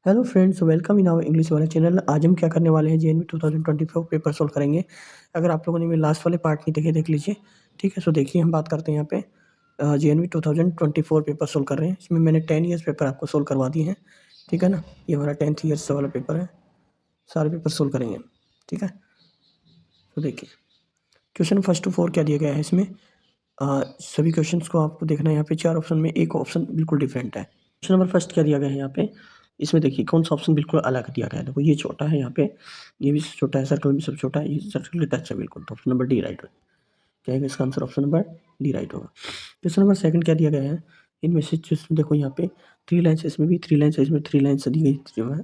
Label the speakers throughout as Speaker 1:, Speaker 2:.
Speaker 1: Hello friends, welcome in our English वाला channel. आज हम क्या करने वाले हैं, जेएनवी 2024 पेपर सॉल्व करेंगे। अगर आप लोगों ने मेरे लास्ट वाले पार्ट नहीं देखे, देख लीजिए। ठीक है, सो देखिए हम बात करते हैं यहाँ पे जेएनवी 2024 पेपर सॉल्व कर रहे हैं। इसमें मैंने 10 ईयर्स पेपर आपको सॉल्व करवा दिए हैं। ठीक है ना, ये हमारा 10th ईयर्स वाला पेपर है। सारे पेपर सॉल्व करेंगे। ठीक है, तो देखिए क्वेश्चन 1 to 4 क्या दिया गया है इसमें। सभी क्वेश्चंस को आपको देखना है। यहाँ पे 4 ऑप्शन में एक ऑप्शन बिल्कुल डिफरेंट है। क्वेश्चन नंबर फर्स्ट क्या दिया गया है यहाँ पे, इसमें देखिए कौन सा ऑप्शन बिल्कुल अलग दिया गया है। देखो ये छोटा है, यहाँ पे ये भी छोटा है, सर्कल भी सब छोटा है, ये सर्कल के टच है बिल्कुल। तो ऑप्शन नंबर डी राइट है। क्या है इसका answer? Option number D right होगा। क्वेश्चन नंबर सेकंड क्या दिया गया है, इनमें से देखो यहाँ पे 3 लाइन्स है, इसमें भी 3 लाइन्स है, इसमें 3 लाइन्स दी गई जो है।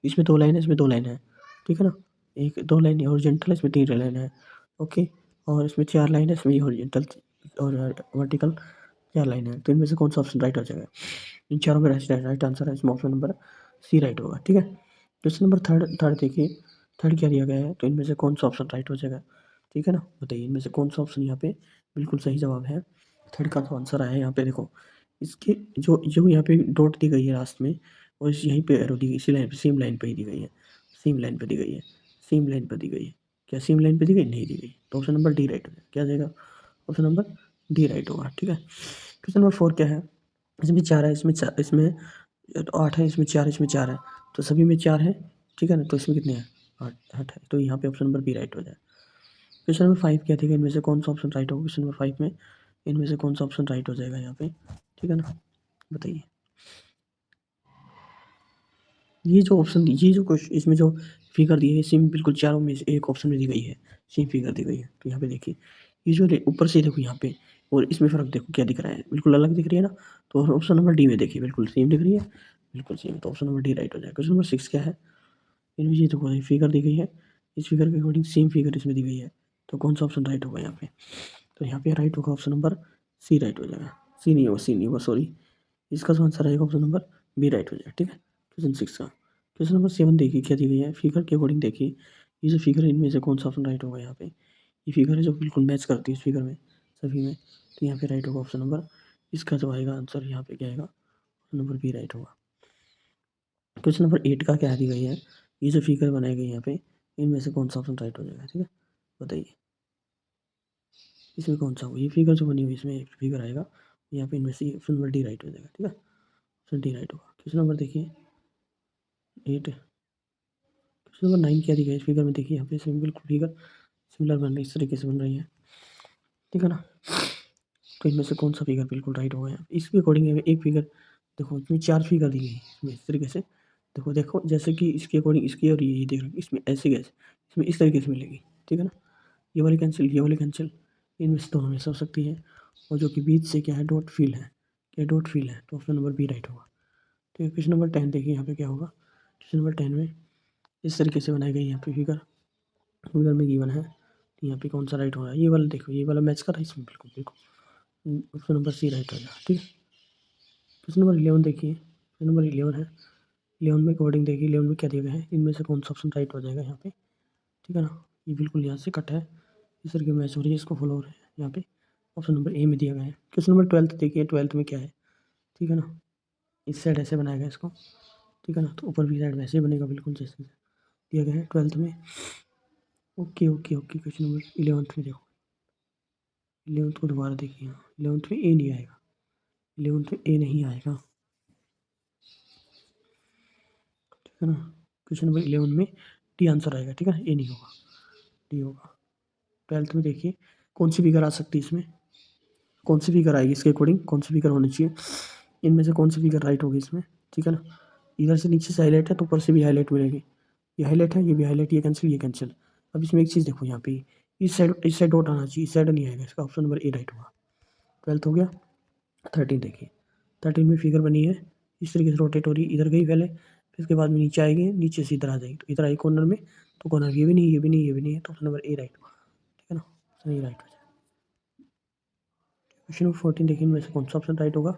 Speaker 1: इसमें 2 लाइन है, इसमें 2 लाइन है। ठीक है ना, एक 2 लाइन हॉरिजॉन्टल है, इसमें 3 लाइन है। ओके, और इसमें 4 लाइन है, इसमें हॉरिजॉन्टल और वर्टिकल 4 लाइन है। तो इनमें से कौन सा ऑप्शन राइट हो जाएगा? इन चारों में राइट आंसर है, इसमें ऑप्शन नंबर सी राइट होगा। ठीक है, क्वेश्चन नंबर थर्ड थर्ड देखिए, थर्ड क्या दिया गया है, तो इनमें से कौन सा ऑप्शन राइट हो जाएगा? ठीक है ना, बताइए इनमें से कौन सा ऑप्शन यहाँ पे बिल्कुल सही जवाब है। थर्ड का तो आंसर आया है यहाँ पे। देखो इसके जो जो यहाँ पे डॉट दी गई है लास्ट में, और यहीं पे एरो दी गई, इसी लाइन पे, सेम लाइन पे ही दी गई है। सेम लाइन पे दी गई है, सेम लाइन पे दी गई है। क्या सेम लाइन पे दी गई? नहीं दी गई। तो ऑप्शन नंबर डी राइट हो जाएगा। क्या जाएगा? ऑप्शन नंबर डी राइट होगा। ठीक है, क्वेश्चन नंबर 4 क्या है, इसमें 4 है, इसमें 8 है, इसमें 4 है, इसमें 4 है। तो सभी में 4 है। ठीक है ना, तो इसमें कितने हैं? 8 है। तो यहाँ पे ऑप्शन नंबर बी राइट हो जाए। क्वेश्चन नंबर 5 क्या था, इनमें से कौन सा ऑप्शन राइट होगा? क्वेश्चन नंबर 5 में इनमें से कौन सा ऑप्शन राइट हो जाएगा यहाँ पे? ठीक है ना, बताइए। ये जो ऑप्शन, ये जो क्वेश्चन, इसमें जो फिगर दी है, सेम बिल्कुल चारों में से एक ऑप्शन में दी गई है, सेम फिगर दी गई है। तो यहाँ पे देखिए, ये जो ऊपर से देखो यहाँ पे, और इसमें फ़र्क देखो क्या दिख रहा है, बिल्कुल अलग दिख रही है ना। तो ऑप्शन नंबर डी में देखिए, बिल्कुल सेम दिख रही है, बिल्कुल सेम। तो ऑप्शन नंबर डी राइट हो जाएगा। क्वेश्चन नंबर 6 क्या है, इनमें ये देखो फिगर दी गई है, इस फिगर के अकॉर्डिंग सेम फिगर इसमें दी गई है। तो कौन सा ऑप्शन राइट होगा यहाँ पे? तो यहाँ पे राइट होगा ऑप्शन नंबर सी राइट हो जाएगा। सी नहीं होगा, सी नहीं होगा, सॉरी। इसका जो आंसर आएगा ऑप्शन नंबर बी राइट हो जाएगा। ठीक है, क्वेश्चन 6 का। क्वेश्चन नंबर 7 देखिए क्या दी गई है, फिगर के अकॉर्डिंग देखिए, ये जो फिगर है इनमें से कौन सा ऑप्शन राइट होगा यहाँ पे। ये फिगर है जो बिल्कुल मैच करती है इस फिगर में, सभी में। तो यहाँ पे राइट होगा ऑप्शन नंबर, इसका जो आएगा आंसर यहाँ पे क्या आएगा? ऑप्शन नंबर बी राइट होगा। क्वेश्चन नंबर 8 का क्या दी गई है, ये जो फिगर बनाई गई है यहाँ पे, इनमें से कौन सा ऑप्शन राइट हो जाएगा? ठीक है, बताइए इसमें कौन सा होगा। ये फिगर जो बनी हुई इसमें एक फिगर आएगा, यहाँ पे इनमें से ऑप्शन नंबर डी राइट हो जाएगा। ठीक है, ऑप्शन डी राइट होगा। क्वेश्चन नंबर देखिए 8। क्वेश्चन नंबर 9 क्या दी गई है, इस फिगर में देखिए, यहाँ पे सेम बिल्कुल फिगर सिमिलर बन रही है, इस तरीके से बन रही है। ठीक है ना, तो इनमें से कौन सा फिगर बिल्कुल राइट होगा यहाँ पे? इसके अकॉर्डिंग एक फिगर देखो, इसमें 4 फिगर दी गई है इसमें, इस तरीके से। देखो देखो, जैसे कि इसके अकॉर्डिंग इसकी, और ये देख रहे हो, इसमें ऐसे कैसे, इसमें इस तरीके से मिलेगी। ठीक है ना, ये वाली कैंसिल, ये वाली कैंसिल, इनमें से दोनों में से हो सकती है। और जो कि बीच से क्या है, डॉट फील है, क्या डॉट फील है। तो ऑप्शन नंबर बी राइट होगा। ठीक है, क्वेश्चन नंबर 10 देखिए, यहाँ पे क्या होगा। क्वेश्चन नंबर 10 में इस तरीके से बनाई गई यहाँ पे फिगर, फिगर में गिवन है। तो यहाँ पे कौन सा राइट हो रहा है? ये वाला देखो, ये वाला मैच कर रहा है इसमें, बिल्कुल बिल्कुल। ऑप्शन नंबर सी राइट हो जाएगा। ठीक है, क्वेश्चन नंबर 11 देखिए, क्वेश्चन नंबर 11 है। 11 में अकॉर्डिंग देखिए, 11 में क्या दिया गया है, इनमें से कौन सा ऑप्शन राइट हो जाएगा यहाँ पे? ठीक है ना, ये बिल्कुल यहाँ से कट है, इस तरीके मैच हो रही है, इसको फॉलो हो रहा है यहाँ पे। ऑप्शन नंबर ए में दिया गया है। क्वेश्चन नंबर 12 देखिए, 12 में क्या है। ठीक है ना, इस साइड ऐसे बनाया गया इसको। ठीक है ना, तो ऊपर भी साइड वैसे ही बनेगा, बिल्कुल जैसे दिया गया है 12 में। Okay okay okay, question number 11 में देखो, 11 को दोबारा देखिए, 11 में ए नहीं आएगा, 11 में ए नहीं आएगा। ठीक है ना, क्वेश्चन नंबर 11 में डी आंसर आएगा। ठीक है ना, ए नहीं होगा, डी होगा। 12 में देखिए कौन सी फिगर आ सकती है इसमें, कौन सी फिगर आएगी इसके अकॉर्डिंग, कौन सी फिगर होनी चाहिए, इनमें से कौन सी फिगर राइट होगी इसमें। ठीक है ना, इधर से नीचे से हाईलाइट है, तो ऊपर से भी हाईलाइट मिलेगी। ये हाईलाइट है, ये भी हाईलाइट, ये कैंसिल, ये कैंसिल। अब इसमें एक चीज़ देखो, यहाँ पे इस साइड डॉट आना चाहिए, इस साइड नहीं आएगा, इसका ऑप्शन नंबर ए राइट होगा। 12 हो गया। 13 देखिए, 13 में फिगर बनी है, इस तरीके से रोटेट हो रही है, इधर गई पहले, फिर उसके बाद में नीचे आएगी, नीचे से इधर आ जाएगी, तो इधर आई कॉर्नर में। तो कॉर्नर ये भी नहीं, ये भी नहीं, ये भी नहीं है, तो ऑप्शन नंबर ए राइट होगा। ठीक है ना, ऑप्शन ए राइट हो जाए। क्वेश्चन नंबर 14 देखिए, इनमें से कौन सा ऑप्शन राइट होगा।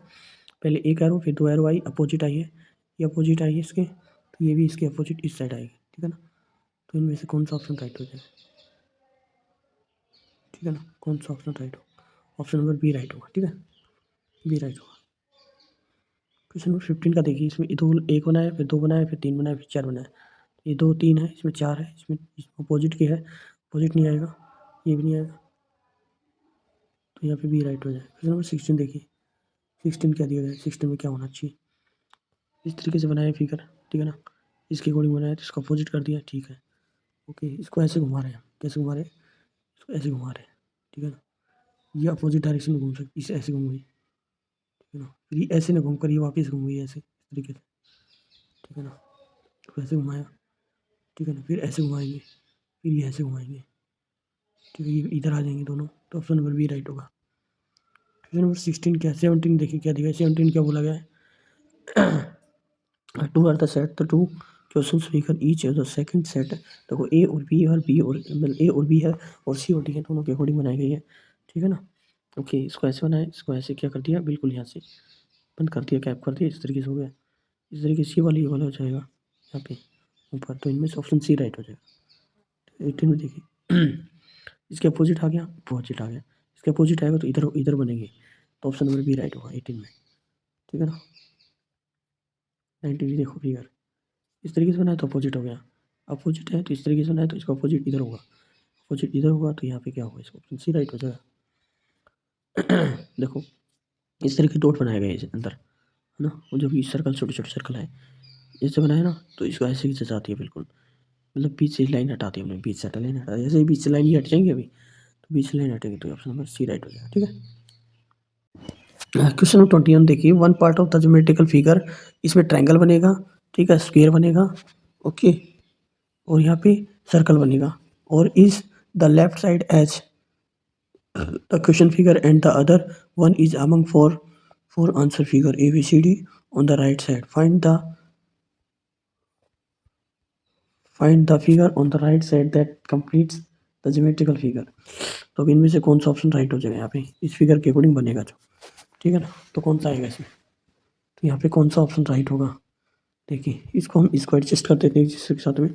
Speaker 1: पहले एक एरो, फिर 2 एरो आई, अपोजिट आई है, ये अपोजिट आई है इसके, तो ये भी इसके अपोजिट इस साइड आएगी। ठीक है ना, तो इनमें से कौन सा ऑप्शन राइट हो जाए? ठीक है ना, कौन सा ऑप्शन राइट हो? ऑप्शन नंबर बी राइट होगा। ठीक है, बी राइट होगा। क्वेश्चन नंबर 15 का देखिए, इसमें दो एक बनाया, फिर 2 बनाया, फिर 3 बनाया, फिर 4 बनाया। ये 2 3 है, इसमें 4 है, इसमें अपोजिट क्या है? अपोजिट नहीं आएगा, ये भी नहीं आएगा, तो यहाँ पे बी राइट हो जाएगा। क्वेश्चन नंबर 16 देखिए, 16 क्या दिया गया है? 16 में क्या होना चाहिए? इस तरीके से बनाया फिगर, ठीक है ना? इसके अकॉर्डिंग बनाया तो इसको अपोजिट कर दिया, ठीक है। ओके, इसको ऐसे घुमा रहे हैं, कैसे घुमा रहे हैं? इसको ऐसे घुमा रहे हैं, ठीक है ना? ये अपोजिट डायरेक्शन में घूम सकती, इसे ऐसे घूम गई, ठीक है ना? फिर ये ऐसे ना घूम कर ये वापस घूम गई ऐसे, इस तरीके से, ठीक है ना? तो ऐसे घुमाया, ठीक है ना? फिर ऐसे घुमाएंगे, फिर ये ऐसे घुमाएंगे, ठीक है? ये इधर आ जाएंगे दोनों, तो ऑप्शन नंबर बी राइट होगा। क्वेश्चन नंबर 16 क्या? 17 देखिए क्या दिया है? 17 क्या बोला गया है? Two are the set the two questions figure each of the second set. देखो ए और बी और मतलब ए और बी है और सी और डी है, दोनों के अकॉर्डिंग बनाई गई है, ठीक है ना? ओके, इसको ऐसे बनाया, इसको ऐसे क्या कर दिया, बिल्कुल यहाँ से बंद कर दिया, कैप कर दिया, इस तरीके से हो गया। इस तरीके से ये वाला हो जाएगा यहाँ पे ऊपर, तो इनमें से ऑप्शन सी राइट हो जाएगा। 18 में देखिए इसके अपोजिट आ गया, अपोजिट आ गया, इसके अपोजिट आएगा तो इधर इधर बनेंगे, तो ऑप्शन नंबर बी राइट होगा 18 में, ठीक है ना? 19 देखो फिगर, इस तरीके से बनाया तो अपोजिट हो गया, अपोजिट है तो इस तरीके से बनाया तो इसका अपोजिट इधर होगा, अपोजिट इधर होगा तो यहाँ पे क्या होगा, इसका ऑप्शन सी राइट हो जाएगा। देखो इस तरीके डॉट बनाया गया है अंदर, है ना? वो जो भी सर्कल, छोटे छोटे सर्कल है, इससे बनाया ना, तो इसको ऐसे ही जाती है बिल्कुल, मतलब बीच से लाइन हटाती है, हमने बीच से लाइन हटा दी, जैसे ही बीच से लाइन ही हट जाएंगे अभी, तो बीच से लाइन हटेगी तो ऑप्शन नंबर सी राइट हो जाएगा, ठीक है। क्वेश्चन नंबर 21 देखिए, one part of the geometrical figure, इसमें ट्रायंगल बनेगा, ठीक है, स्क्वायर बनेगा, ओके, और यहाँ पे सर्कल बनेगा, और is the left side as the question figure and the other one is among four answer figure A B C D on the right side, find the figure on the right side that completes the geometrical figure. तो अब इनमें से कौन सा option right हो जाएगा? यहाँ पे इस फिगर के अकॉर्डिंग बनेगा जो, ठीक है ना? तो कौन सा आएगा इसमें? तो यहाँ पे कौन सा ऑप्शन राइट होगा? देखिए इसको हम इसको एडजस्ट कर देते हैं जिसके साथ में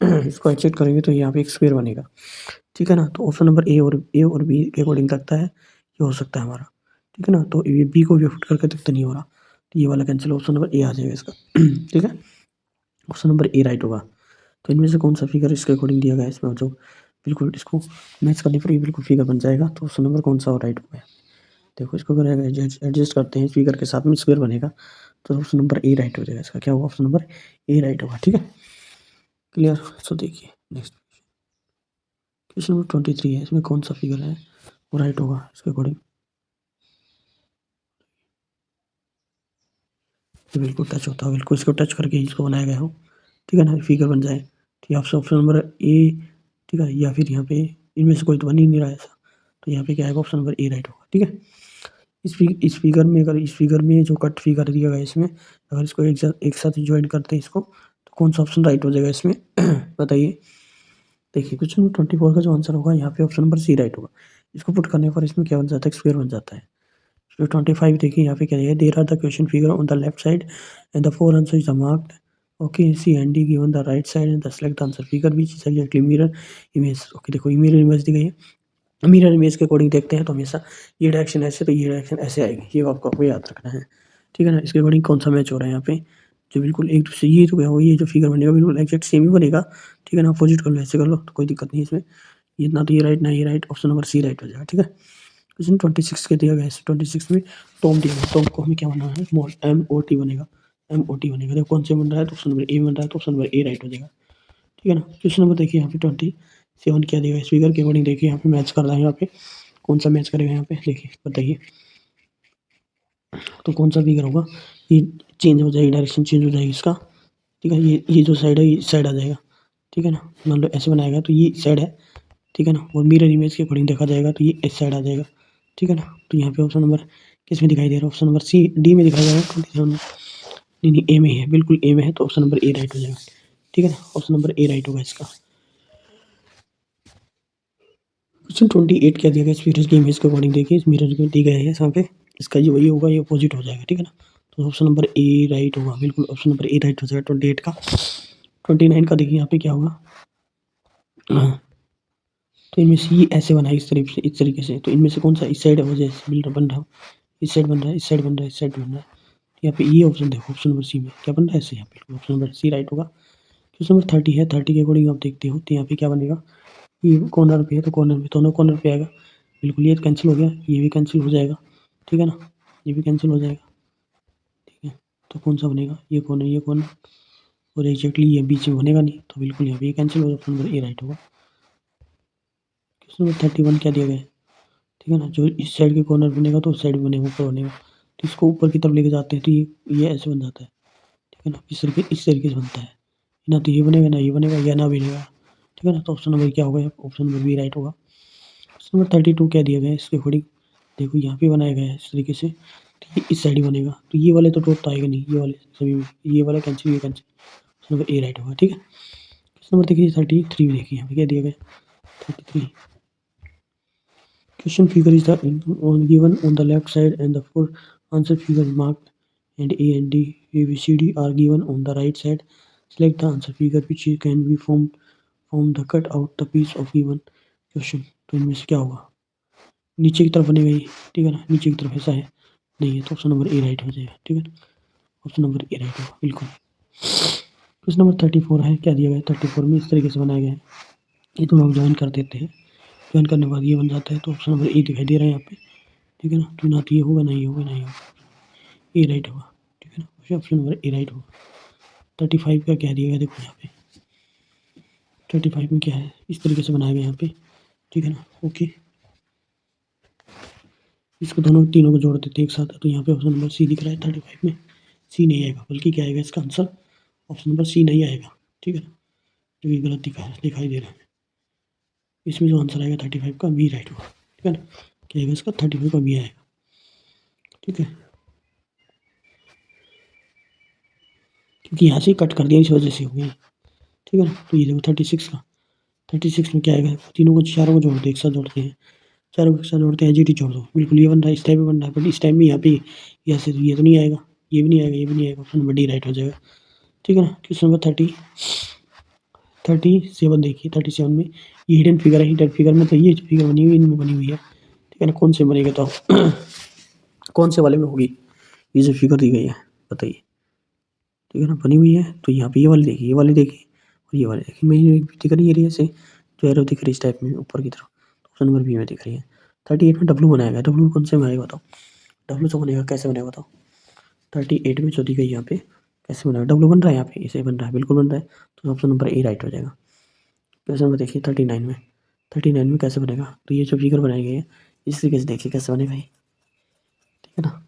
Speaker 1: इसको एडजस्ट करेंगे तो यहाँ पे एक स्क्वायर बनेगा, ठीक है ना? तो ऑप्शन नंबर ए और बी के अकॉर्डिंग लगता है ये हो सकता है हमारा, ठीक है ना? तो ये बी को भी फिट करके देखते नहीं हो रहा, तो ये वाला कैंसिल, ऑप्शन नंबर ए आ जाएगा इसका। ठीक है, ऑप्शन नंबर ए राइट होगा। तो इनमें से कौन सा फिगर इसके अकॉर्डिंग दिया गया है इसमें, जो बिल्कुल इसको मैच करने पर ये बिल्कुल फिगर बन जाएगा, तो ऑप्शन नंबर कौन सा राइट होगा? देखो इसको अगर एडजस्ट करते हैं फिगर के साथ में स्क्वायर बनेगा, तो ऑप्शन नंबर ए राइट हो जाएगा इसका। क्या होगा? ऑप्शन नंबर ए राइट होगा, ठीक है, क्लियर। सो देखिए नेक्स्ट क्वेश्चन नंबर 23 है, इसमें कौन सा फिगर है वो राइट होगा इसके अकॉर्डिंग? ये बिल्कुल टच होता है, बिल्कुल इसको टच करके इसको बनाया गया हो, ठीक है ना, फिगर बन जाए, ठीक है। आपसे ऑप्शन नंबर ए, ठीक है, या फिर यहाँ पे इनमें से कोई तो बन ही नहीं रहा है ऐसा, तो यहाँ पे क्या आएगा? ऑप्शन नंबर ए राइट होगा, ठीक है। इस फिगर में अगर इस फिगर में जो कट फिगर दिया गया है इसमें, अगर इसको एक साथ ज्वाइन करते हैं इसको, तो कौन सा ऑप्शन राइट हो जाएगा इसमें? बताइए। देखिए क्वेश्चन नंबर 24 का जो आंसर होगा यहाँ पे ऑप्शन नंबर सी राइट होगा। इसको पुट करने पर इसमें क्या बन जाता है? स्क्वायर बन जाता है। तो 25 देखिए यहाँ पे क्या है, there are the question figure on the left side and the four answer is marked, okay, C and D given the right side and the select the answer figure which is exactly mirror image. Okay देखो mirror image दी गई है, mirror image के according देखते हैं तो हमेशा ये डायरेक्शन ऐसे, तो ये डायरेक्शन ऐसे आएगी, ये आपको याद रखना है, ठीक है ना। इसके अकॉर्डिंग कौन सा मैच हो रहा है यहाँ पे, जो बिल्कुल एक दूसरे, ये तो क्या हो, ये जो फिगर बनेगा बिल्कुल एग्जैक्ट सेम ही बनेगा, ठीक है ना। अपोजिट कर लो, ऐसे कर लो तो कोई दिक्कत नहीं है इसमें, ये ना तो ये राइट ना ये right, option number C right हो जाएगा, ठीक है। क्वेश्चन 26 के दिया गया है, 26 में टॉम दिया गया, टॉम को हमें क्या बनाना है? स्मॉल एम ओ टी बनेगा, एम ओ टी बनेगा। देखो कौन से बन रहा है? तो ऑप्शन नंबर ए बन रहा है, तो ऑप्शन नंबर ए राइट हो जाएगा, ठीक है ना। क्वेश्चन नंबर देखिए यहाँ पे 27 क्या दिया गया, स्पीकर के अकॉर्डिंग देखिए यहाँ पे मैच कर रहा है, यहाँ पे कौन सा मैच करेगा यहाँ पे, देखिए बताइए। तो कौन सा फिगर होगा? ये चेंज हो जाएगी, डायरेक्शन चेंज हो जाएगी इसका, ठीक है। ये जो साइड है ये साइड आ जाएगा, ठीक है ना। मान लो ऐसे बनाएगा तो ये साइड है, ठीक है ना, और मिरर इमेज के अकॉर्डिंग देखा जाएगा तो ये इस साइड आ जाएगा, ठीक है ना। तो यहाँ पे ऑप्शन नंबर किस में दिखाई दे रहा है? ऑप्शन नंबर सी डी में दिखाई दे रहा है, 27 में नहीं नहीं ए में है, बिल्कुल ए में है, तो ऑप्शन नंबर ए राइट हो जाएगा, ठीक है ना। ऑप्शन नंबर ए राइट होगा इसका। क्वेश्चन 28 क्या दिया गया? इस मिरर की इमेज के अकॉर्डिंग देखिए, इस मिरर में दी गया है यहाँ पे, इसका ये वही होगा, ये अपोजिट हो जाएगा, ठीक है ना। तो ऑप्शन नंबर ए राइट होगा, बिल्कुल ऑप्शन नंबर ए राइट हो जाएगा 28 का। 29 का देखिए यहाँ पे क्या होगा, हाँ, तो इनमें से ये ऐसे बना है इस तरीके से, तो इनमें से कौन सा इस साइड हो, जैसे बिल्डर बन रहा हो, इस साइड बन रहा है, इस साइड बन रहा है, इस साइड बन रहा है, यहाँ पे ये ऑप्शन देखो, ऑप्शन नंबर सी में क्या बन रहा है ऐसे, यहाँ पे ऑप्शन नंबर सी राइट होगा। क्वेश्चन नंबर 30 है, 30 के अकॉर्डिंग आप देखते हो तो यहाँ पे क्या बनेगा, ये कॉर्नर पे है तो कॉर्नर में, दोनों कॉर्नर पे आएगा, बिल्कुल ये कैंसिल हो गया, ये भी कैंसिल हो जाएगा, ठीक है ना, ये भी कैंसिल हो जाएगा, ठीक है। तो कौन सा बनेगा, ये कौन है, ये कौन है, और एग्जैक्टली ये बीच में बनेगा नहीं, तो बिल्कुल यहाँ पे ये कैंसिल होगा, ऑप्शन नंबर ए राइट होगा। क्वेश्चन नंबर 31 क्या दिया गया है, ठीक है ना, जो इस साइड के कॉर्नर बनेगा तो उस साइड में बनेगा, ऊपर बनेगा, तो इसको ऊपर की तरफ लेके जाते हैं तो ये ऐसे बन जाता है, ठीक है ना, इस तरीके से बनता है, ना तो ये बनेगा, ना ये बनेगा, या ना बनेगा, ठीक है ना। तो ऑप्शन नंबर क्या होगा, ऑप्शन नंबर बी राइट होगा। क्वेश्चन नंबर 32 क्या दिया गया है, इसके अकॉर्डिंग देखो यहाँ पे बनाया गया है इस तरीके से, तो ये इस साइड ही बनेगा, तो ये वाले तो टॉप तो आएगा नहीं, ये वाले सभी में, ये वाला कैंसिल, ये cancel, option number A right होगा, ठीक है। क्वेश्चन नंबर देखिए 33 में, देखिए यहाँ पे क्या दिया गया है 33। Question figure is the given on the left side and the four answer figures marked and A and D, A, B, C, D are given on the right side. Select the answer figure which can be formed from the cut out the piece of given question. तो इनमें से क्या होगा, नीचे की तरफ बनेगा ये, ठीक है ना, नीचे की तरफ ऐसा है नहीं है, तो ऑप्शन नंबर ए राइट हो जाएगा, ठीक है, ऑप्शन नंबर ए राइट होगा बिल्कुल। क्वेश्चन नंबर 34 है, क्या दिया गया है 34 में, इस तरीके से बनाया गया है, ये तो लोग ज्वाइन कर देते हैं, ज्वाइन करने के बाद ये बन जाता है, तो ऑप्शन नंबर ए दिखाई दे रहा है यहाँ पे, ठीक है ना, तो ना तो ये होगा, ना ये होगा, ना ये होगा, ए राइट होगा, ठीक है ना, ऑप्शन नंबर ए राइट होगा। 35 का क्या दिया गया देखो यहाँ पे, 35 में क्या है, इस तरीके से बनाया गया यहाँ पे, ठीक है ना, ओके। इसको दोनों तीनों को जोड़ देते हैं एक साथ, तो यहाँ पे ऑप्शन नंबर सी दिख रहा है 35 में, सी नहीं आएगा, बल्कि क्या आएगा इसका आंसर, ऑप्शन नंबर सी नहीं आएगा, ठीक है ना, जो ये गलत दिखाई दे रहा है, इसमें जो आंसर आएगा 35 का बी राइट होगा, ठीक है ना, क्या आएगा इसका 35 का बी आएगा, ठीक है, क्योंकि यहाँ से कट कर दिया इस वजह से हो गई, ठीक है ना। तो ये देखो 36 का, 36 में क्या आएगा, तीनों को चारों को जोड़ दो, एक साथ जोड़ते हैं, चारों को एक साथ जोड़ते हैं, जीटी जोड़ दो, बिल्कुल ये बन रहा है, इस टाइम में बन रहा है, बट इस टाइम में यहाँ पे यहाँ से ये तो नहीं आएगा, ये भी नहीं आएगा, ये भी नहीं आएगा, ऑप्शन नंबर डी राइट हो जाएगा, ठीक है ना। क्वेश्चन नंबर 37 देखिए, 37 में ये हिडन फिगर है, हिडन फिगर में तो ये जो फिगर बनी हुई इनमें बनी हुई है, ठीक है ना, कौन से बनेगा तो कौन से वाले में होगी ये जो फिगर दी गई है, बताइए, ठीक है ना, बनी हुई है, तो यहाँ पे ये वाली देखिए, ये वाली देखिए, और ये वाली देखिए, मैं दिख रही है ये ऐसे, जो एरो दिख रही है इस टाइप में ऊपर की तरफ, ऑप्शन नंबर बी में दिख रही है। 38 में डब्लू बनाया गया, डब्लू कौन से में आएगा बताओ, डब्लू तो बनेगा, कैसे बनेगा बताओ, 38 में जो दी गई यहाँ पे कैसे बनेगा, डब्लू बन रहा है यहाँ पे, इसे बन रहा है, बिल्कुल बन रहा है, तो ऑप्शन नंबर ए राइट हो जाएगा। क्वेश्चन नंबर देखिए 39 में कैसे बनेगा, तो ये जो फिगर बनाई गई है इस तरीके से देखिए कैसे बनेगा ये, ठीक है ना,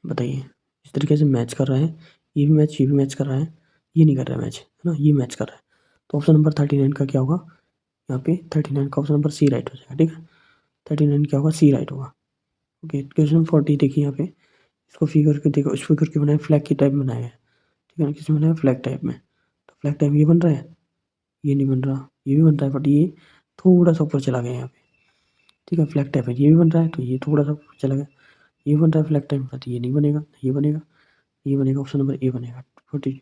Speaker 1: बताइए, इस तरीके से मैच कर रहा है, ये भी मैच, ये भी मैच कर रहा है, ये नहीं कर रहा है मैच, है ना, ये मैच कर रहा है, तो ऑप्शन नंबर 39 का क्या होगा, यहाँ पे 39 का ऑप्शन नंबर सी राइट हो जाएगा, ठीक है, 39 क्या होगा, सी राइट होगा, ओके। क्वेश्चन 40 देखिए यहाँ पे, इसको फिगर के देखो, इस फिगर के बनाए फ्लैग की टाइप में बनाया है, ठीक है ना, किसमें बनाया फ्लैग टाइप में, तो फ्लैग टाइप ये बन रहा है, ये नहीं बन रहा, ये भी बन रहा है, बट ये थोड़ा सा ऊपर चला गया यहाँ पे, ठीक है, फ्लैग टाइप है, ये भी बन रहा है, तो ये थोड़ा सा ऊपर चला गया, ये बन रहा है फ्लैग टाइप का, तो ये नहीं बनेगा, ये बनेगा, ये बनेगा, ऑप्शन नंबर ए बनेगा, 40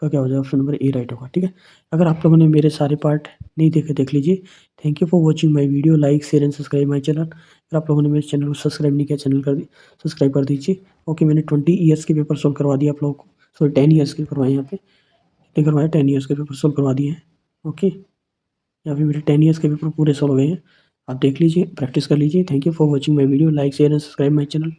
Speaker 1: का क्या हो जाएगा, ऑप्शन नंबर ए राइट होगा, ठीक है। अगर आप लोगों ने मेरे सारे पार्ट नहीं देखे, देख लीजिए। Thank you for watching my video, like share and subscribe my channel. अगर आप लोगों ने मेरे चैनल को सब्सक्राइब नहीं किया, चैनल कर सब्सक्राइब कर दीजिए। ओके, मैंने 20 ईयर्स के पेपर सॉल्व करवा दिया आप लोगों को, सॉरी 10 ईयर्स के करवाए, यहाँ पे नहीं करवाए, 10 ईयर्स के पेपर सॉल्व करवा दिए हैं, ओके। यहाँ पे मेरे 10 ईयर्स के पेपर पूरे सॉल्व हो गए हैं, आप देख लीजिए, प्रैक्टिस कर लीजिए। Thank you for watching my video, like share and subscribe my channel.